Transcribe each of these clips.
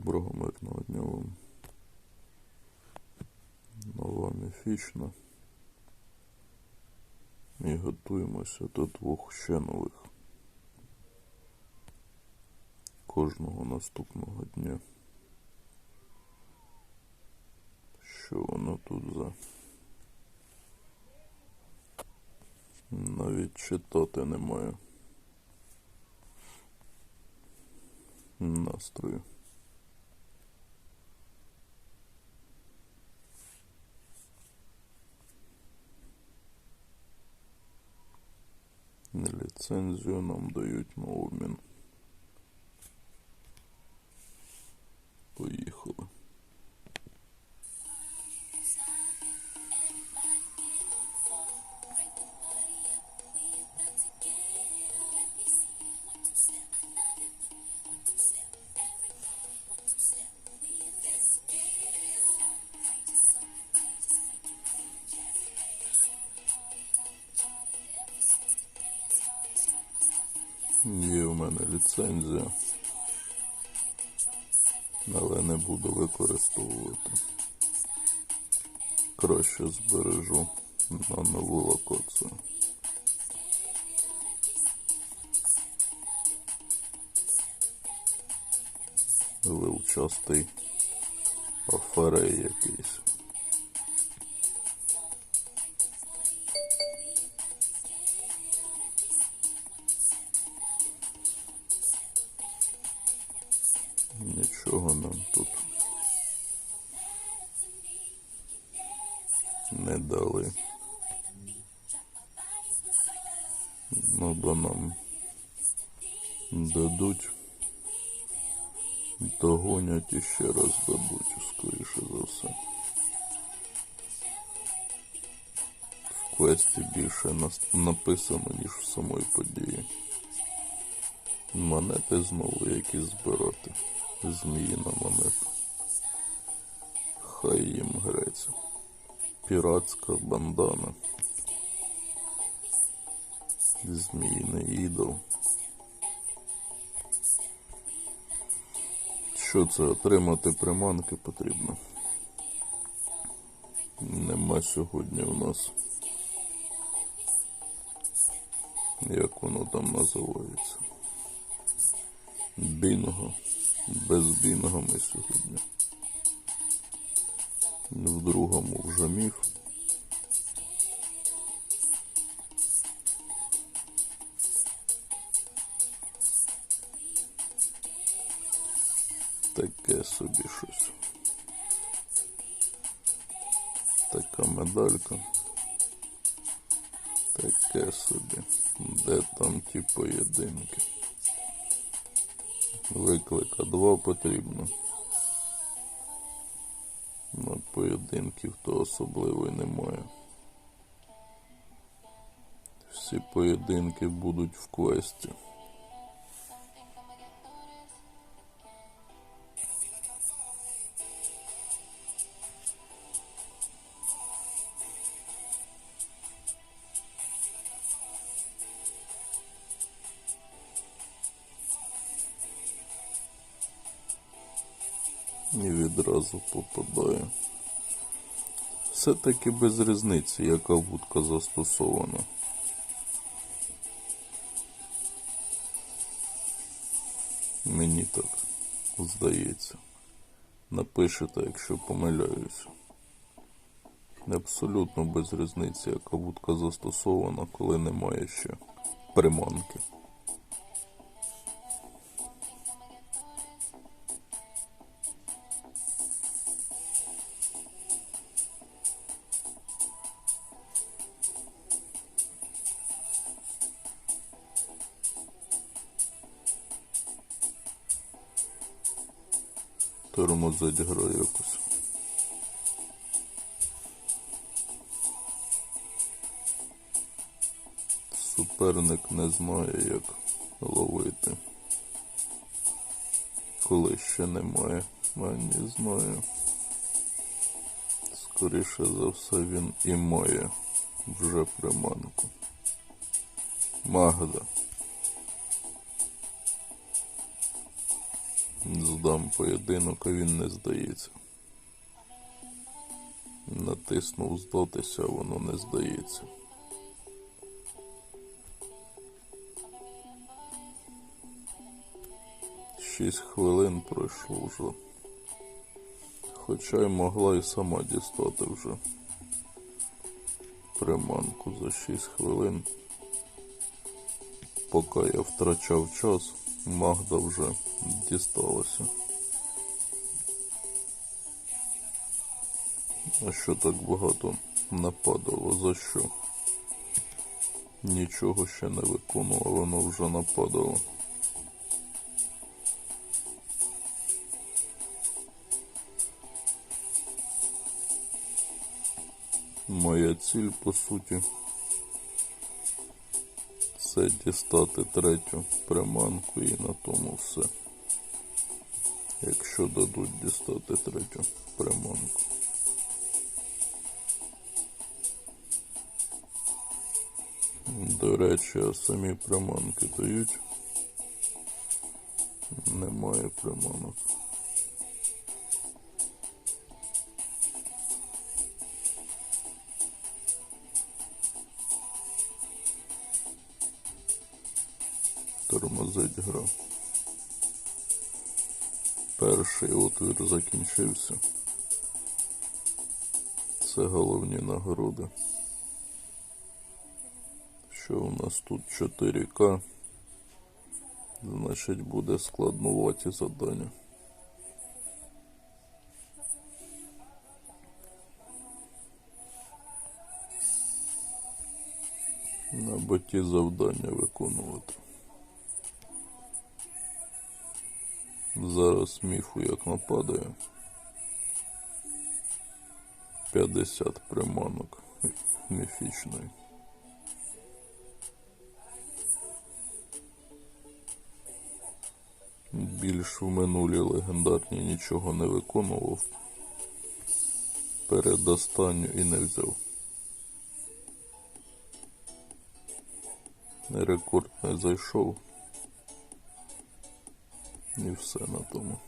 Доброго мирного дня вам. Нова міфічна. І готуємося до 2 ще нових. Кожного наступного дня. Що воно тут за? Навіть читати немає настрою. Ліцензію нам дають на обмін. Поїхали. Є в мене ліцензія, але не буду використовувати. Краще збережу на нову локацію. Вивчастий аферей якийсь. Нічого нам тут не дали. Ну, бо нам дадуть, догонять і ще раз дадуть, скоріше за все. В квесті більше написано, ніж в самої події. Монети знову якісь збирати. Зміїна монета. Хай їм греться. Піратська бандана. Зміїний ідол. Що це? Отримати приманки потрібно. Нема сьогодні у нас. Як воно там називається? Бінго. Без бінго ми сьогодні. В другому вже міф. Таке собі щось. Така медалька. Таке собі. Де там ті поєдинки? Виклика 2 потрібно. На поєдинків то особливо й немає. Всі поєдинки будуть в квесті. І відразу попадає. Все-таки без різниці, яка вудка застосована. Мені так здається. Напишете, якщо помиляюся. Абсолютно без різниці, яка вудка застосована, коли немає ще приманки. Тормозить гра якось. Суперник не знає, як ловити. Коли ще немає, не знаю. Скоріше за все він і має вже приманку. Магда. Здам поєдинок, а він не здається. Натиснув здатися, а воно не здається. Шість хвилин пройшло вже. Хоча й могла і сама дістати вже приманку за 6 хвилин. Поки я втрачав час, Магда вже дісталася. А що так багато нападало? За що? Нічого ще не виконувало, воно вже нападало. Моя ціль, по суті, це дістати третю приманку і на тому все. Якщо дадуть дістати третю приманку. До речі, а самі приманки дають? Немає приманок. Тормозить гра. Перший отвір закінчився. Це головні нагороди. Що у нас тут 4К? Значить буде складнуваті завдання. На боті завдання виконувати. Зараз міфу як нападає. 50 приманок міфічної. Більш в минулі легендарні нічого не виконував. Передостанню і не взяв. Рекорд не зайшов. І все на тому.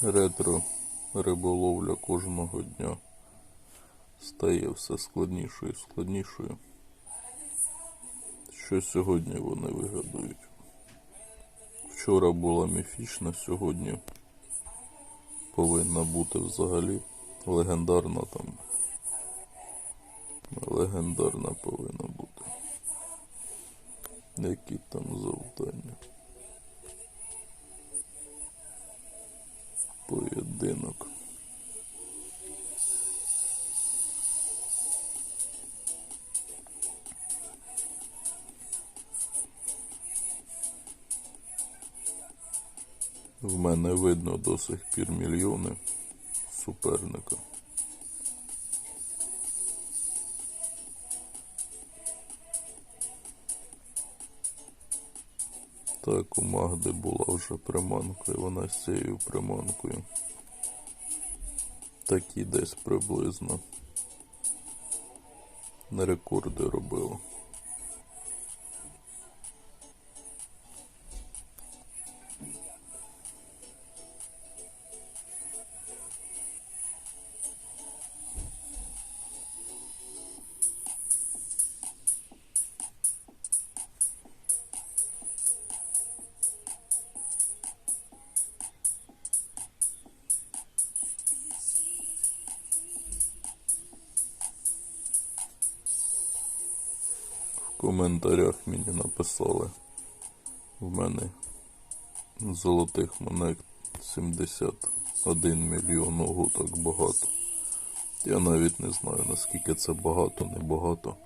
Ретро риболовля кожного дня стає все складнішою і складнішою. Що сьогодні вони вигадують? Вчора була міфічна, сьогодні повинна бути взагалі легендарна там. Легендарна повинна бути. Які там завдання? Поєдинок. В мене видно до сих пір мільйони суперника. Так, у Магди була вже приманка, і вона з цією приманкою такі десь приблизно на рекорди робила. В коментарях мені написали, в мене золотих монет 71 мільйон, ого, так багато. Я навіть не знаю, наскільки це багато, не багато.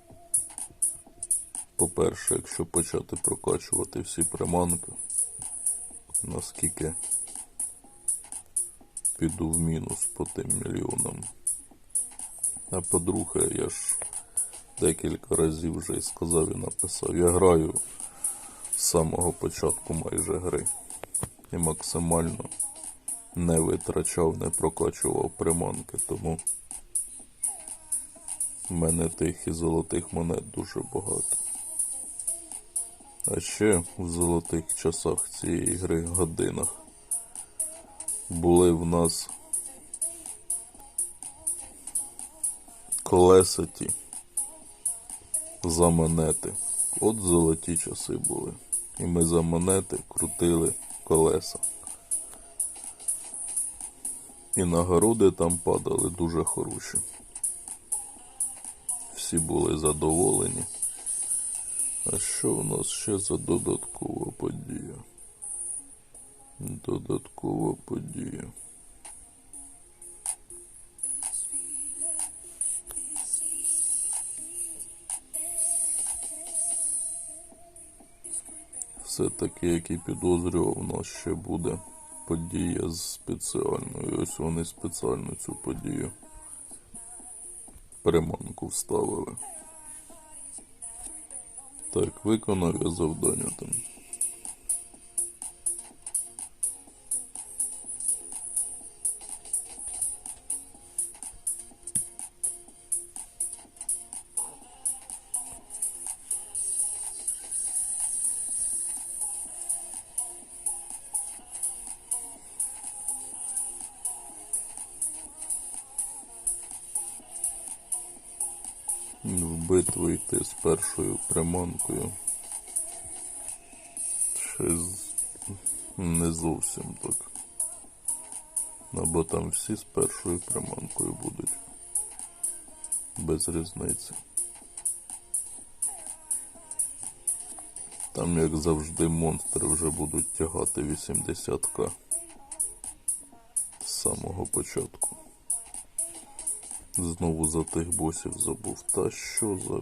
По-перше, якщо почати прокачувати всі приманки, наскільки піду в мінус по тим мільйонам. А по-друге, я ж декілька разів вже і сказав і написав, я граю з самого початку майже гри. І максимально не витрачав, не прокачував приманки, тому в мене тих і золотих монет дуже багато. А ще в золотих часах цієї гри, годинах, були в нас колеса ті за монети. От золоті часи були. І ми за монети крутили колеса. І нагороди там падали дуже хороші. Всі були задоволені. А що у нас ще за додаткова подія? Додаткова подія. Все-таки, як і підозрював, у нас ще буде подія спеціальною. Ось вони спеціально цю подію приманку вставили. Так, виконав я завдання там. В битву йти з першою приманкою не зовсім так. Або там всі з першою приманкою будуть. Без різниці. Там, як завжди, монстри вже будуть тягати 80к з самого початку. Знову за тих босів забув. Та що за...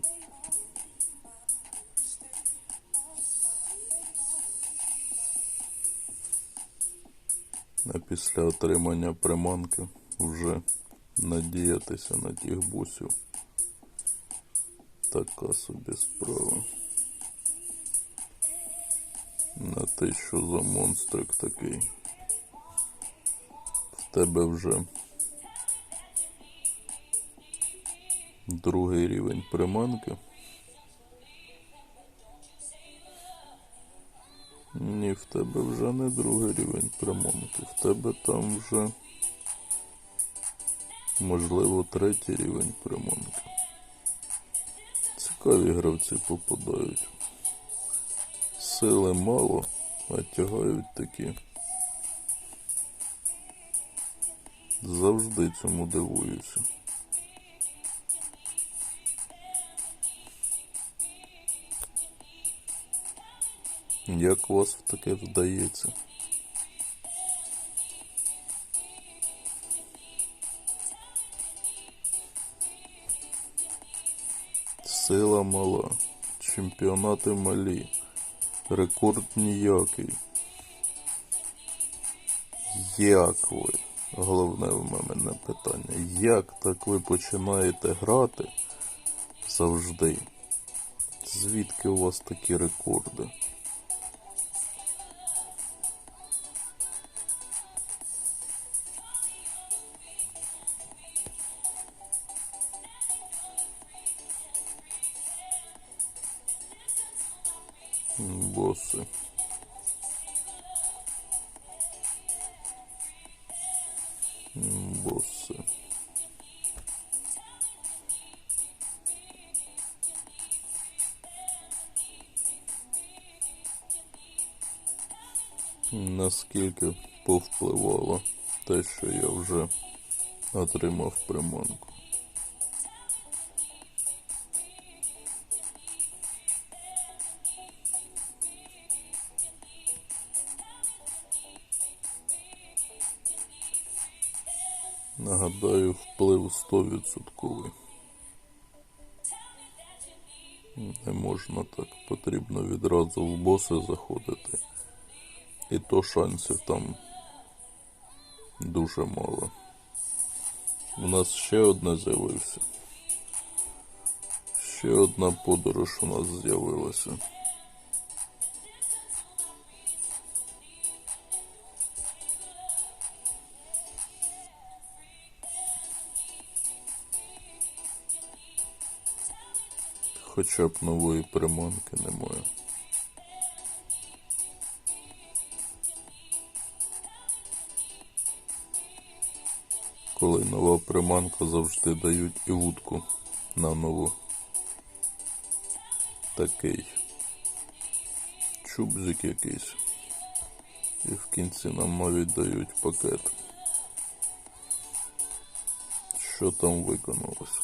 А після отримання приманки вже надіятися на тих босів. Така собі справа. На те, що за монстрик такий. В тебе вже другий рівень приманки. Ні, в тебе вже не другий рівень приманки. В тебе там вже, можливо, третій рівень приманки. Цікаві гравці попадають. Сили мало, а тягають такі. Завжди цьому дивуюся. Як у вас в таке вдається? Сила мала, чемпіонати малі, рекорд ніякий. Як ви? Головне в мене питання. Як так ви починаєте грати завжди? Звідки у вас такі рекорди? Боси. Боси. Наскільки повпливало те, що я вже отримав приманку? Нагадаю, вплив 100%. Не можна так, потрібно відразу в боси заходити. І то шансів там дуже мало. У нас ще одне з'явився. Ще одна подорож у нас з'явилася. Хоча б нової приманки немає. Коли нова приманка, завжди дають і вудку на нову. Такий чубзик якийсь. І в кінці нам навіть дають пакет. Що там виконалось?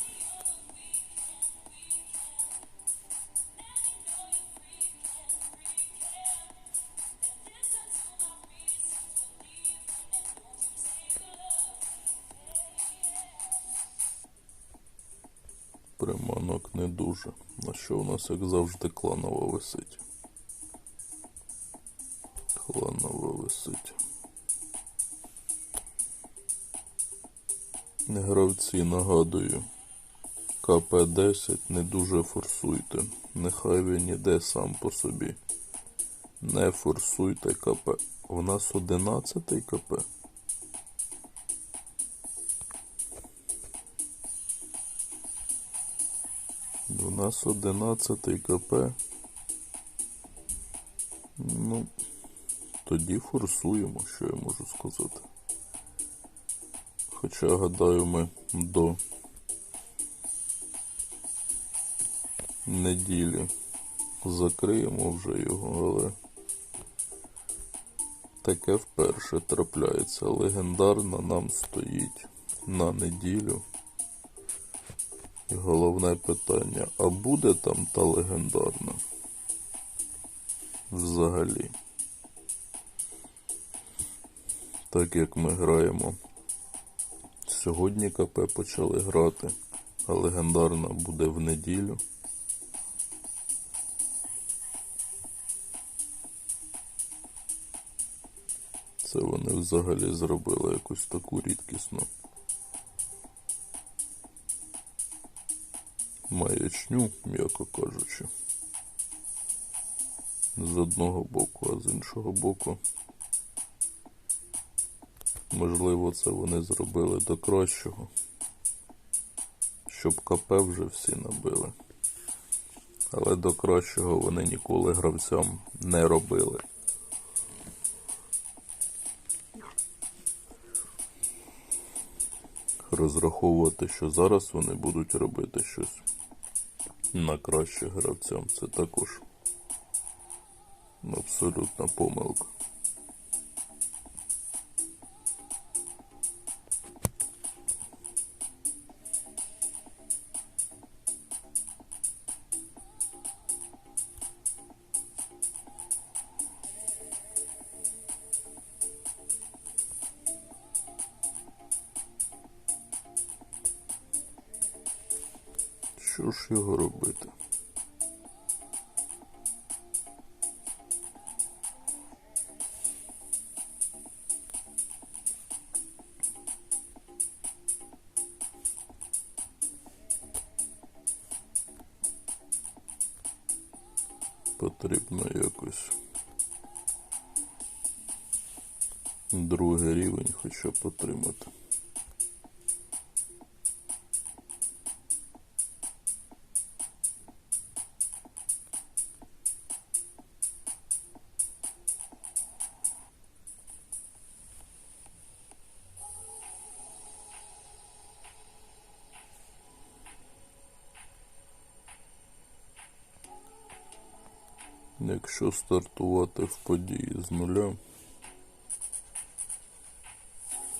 Приманок не дуже. На що у нас, як завжди, кланова висить? Кланова висить. Гравці, нагадую, КП-10 не дуже форсуйте. Нехай він іде сам по собі. Не форсуйте КП. У нас 11-й КП. У нас 11-й КП. Ну, тоді форсуємо, що я можу сказати. Хоча, гадаю, ми до неділі закриємо вже його, але таке вперше трапляється. Легендарна нам стоїть на неділю. І головне питання, а буде там та легендарна? Взагалі. Так як ми граємо. Сьогодні КП почали грати, а легендарна буде в неділю. Це вони взагалі зробили якусь таку рідкісну маячню, м'яко кажучи. З одного боку, а з іншого боку, можливо, це вони зробили до кращого, щоб КП вже всі набили. Але до кращого вони ніколи гравцям не робили. Розраховувати, що зараз вони будуть робити щось на краще гравцям, це також абсолютна помилка. Що ж його робити? Потрібно якось другий рівень хоча б отримати. Якщо стартувати в події з нуля,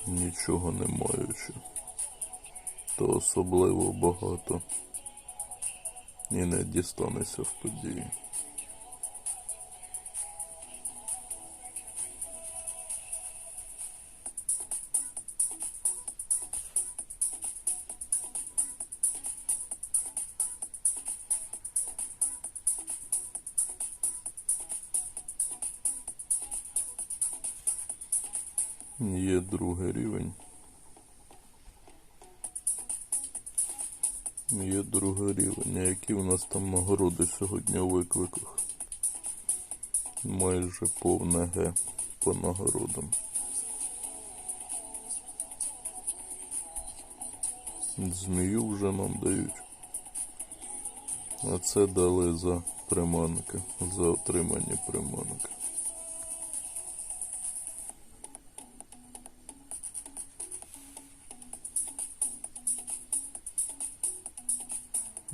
нічого не маючи, то особливо багато і не дістанеться в події. Є другий рівень. Є другий рівень. А які у нас там нагороди сьогодні у викликах? Майже повне Г по нагородам. Змію вже нам дають. А це дали за приманки, за отримані приманки.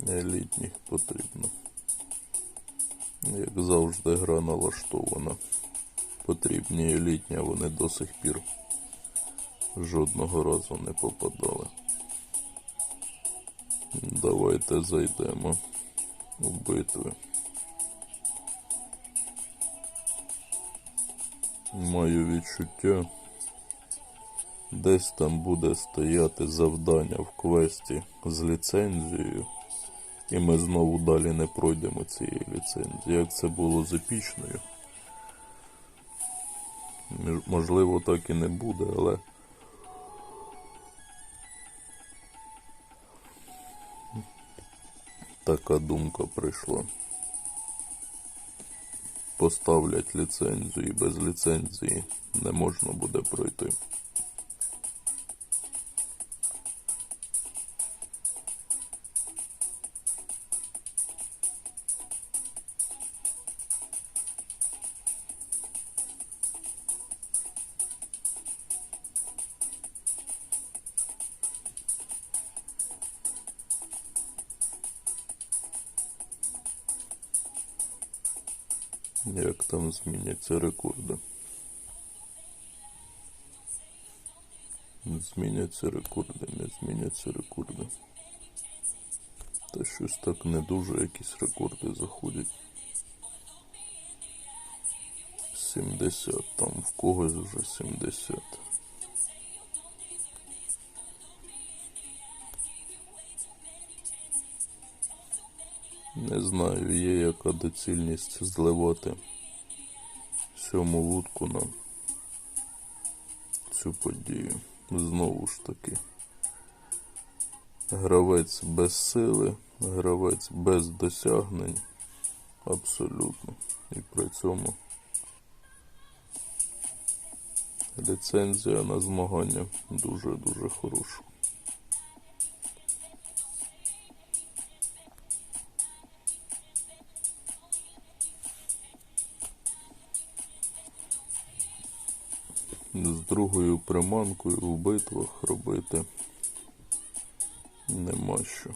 Елітніх потрібно. Як завжди, гра налаштована. Потрібні елітні, а вони до сих пір жодного разу не попадали. Давайте зайдемо у битви. Маю відчуття, десь там буде стояти завдання в квесті з ліцензією, і ми знову далі не пройдемо цієї ліцензії. Як це було з епічною? Можливо, так і не буде, але така думка прийшла. Поставлять ліцензію, і без ліцензії не можна буде пройти. Як там зміняться рекорди? Зміняться рекорди, не зміняться рекорди. Та щось так не дуже якісь рекорди заходять. 70, там в когось вже 70. Не знаю, є яка доцільність зливати 7-му лутку на цю подію. Знову ж таки, гравець без сили, гравець без досягнень, абсолютно. І при цьому ліцензія на змагання дуже-дуже хороша. З другою приманкою в битвах робити нема що.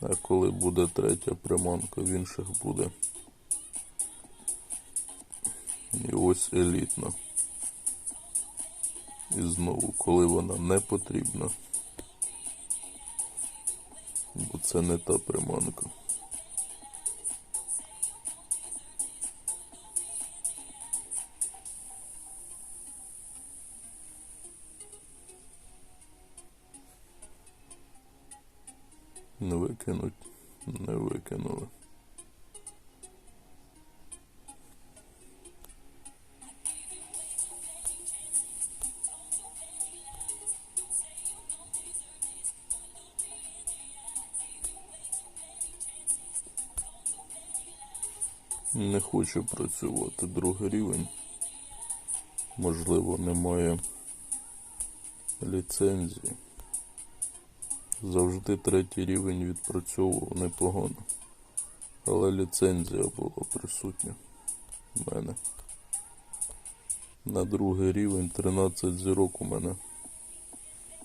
А коли буде третя приманка, в інших буде. І ось елітна. І знову, коли вона не потрібна, бо це не та приманка. Не викинуть, не викинули. Не хочу працювати другий рівень. Можливо, немає ліцензії. Завжди третій рівень відпрацьовував непогано. Але ліцензія була присутня в мене. На другий рівень 13 зірок у мене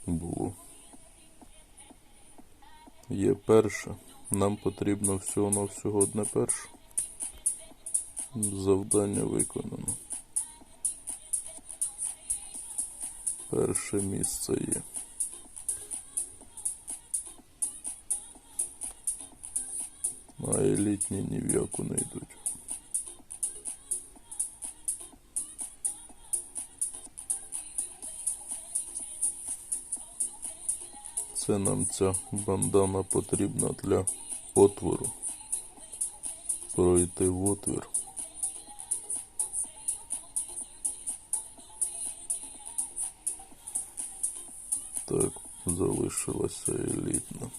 було. Є перше. Нам потрібно всього-навсього одне перше. Завдання виконано. Перше місце є. А елітні ні в яку не йдуть. Це нам ця бандана потрібна для отвору. Пройти в отвір. залишилася елітна.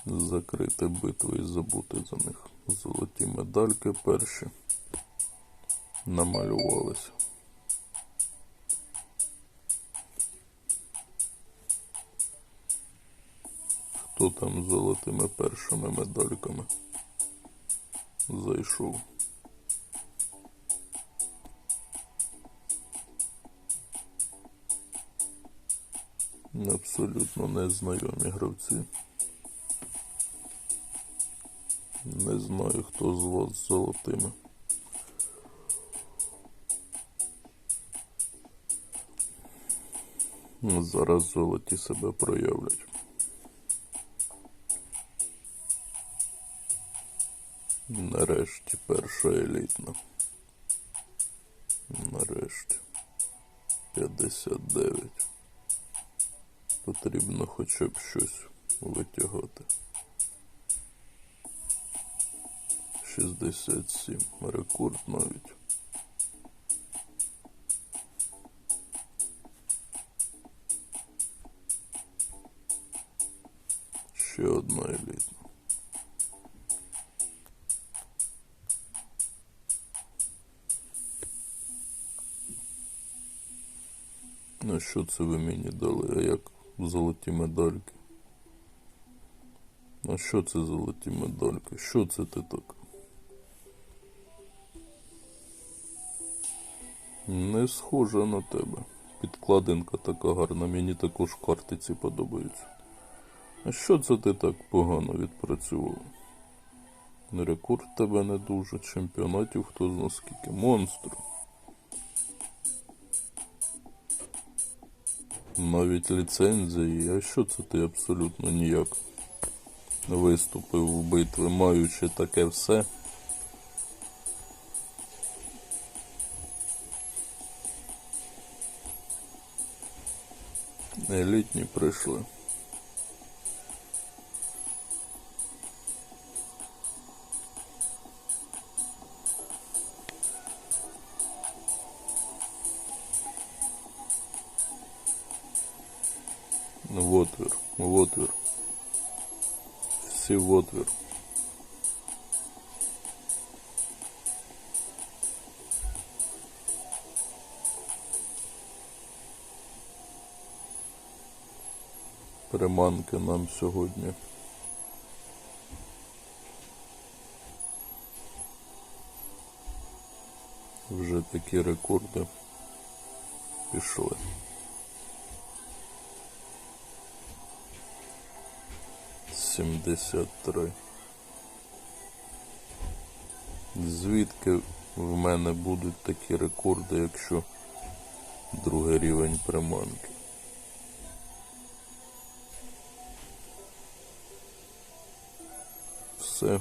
Закрити битви і забути за них. Золоті медальки перші намалювалися. Хто там з золотими першими медальками зайшов? Абсолютно незнайомі гравці. Не знаю, хто з вас з золотими. Зараз золоті себе проявлять. Нарешті перша елітна. Нарешті. 59. Потрібно хоча б щось витягати. 67. Рекорд навіть. Ще одна елітна. Ну що це ви мені дали? А як золоті медальки? А що це золоті медальки? Що це ти так? Не схожа на тебе. Підкладинка така гарна, мені також картиці подобаються. А що це ти так погано відпрацював? Рекорд тебе не дуже, чемпіонатів хто зна скільки. Монстр. Навіть ліцензії, а що це ти абсолютно ніяк виступив в битві, маючи таке все? Елітні прийшли. В отвір, в отвір. Всі в отвір. Приманки нам сьогодні. Вже такі рекорди пішли. $73. Звідки в мене будуть такі рекорди, якщо другий рівень приманки? Все.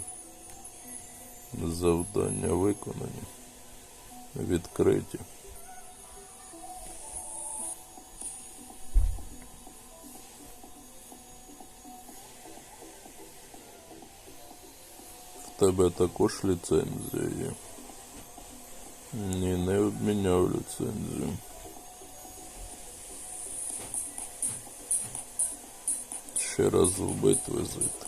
Завдання виконані. Відкриті. В тебе також ліцензія є? Ні, не обміняв ліцензію. Ще раз в битви зайти.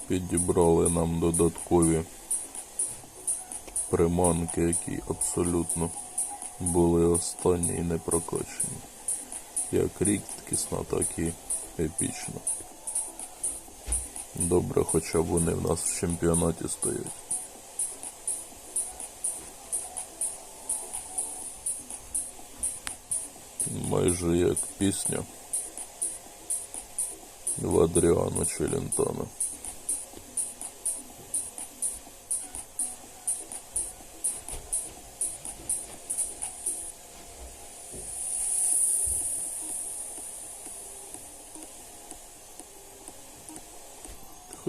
Підібрали нам додаткові приманки, які абсолютно були останні і не прокачені. Як рідкісна, так і епічна. Добре, хоча б вони в нас в чемпіонаті стоять. Майже як пісня в Адріано Челентано.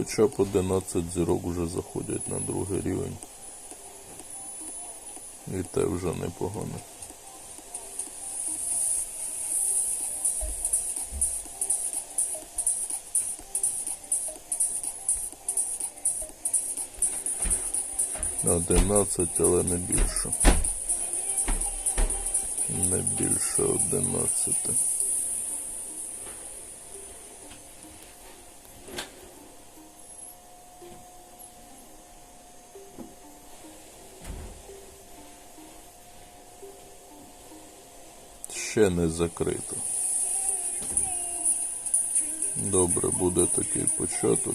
Хоча б 11 зірок вже заходять на другий рівень. І те вже непогано. «11», але не більше. Не більше 11. Ще не закрито. Добре, буде такий початок.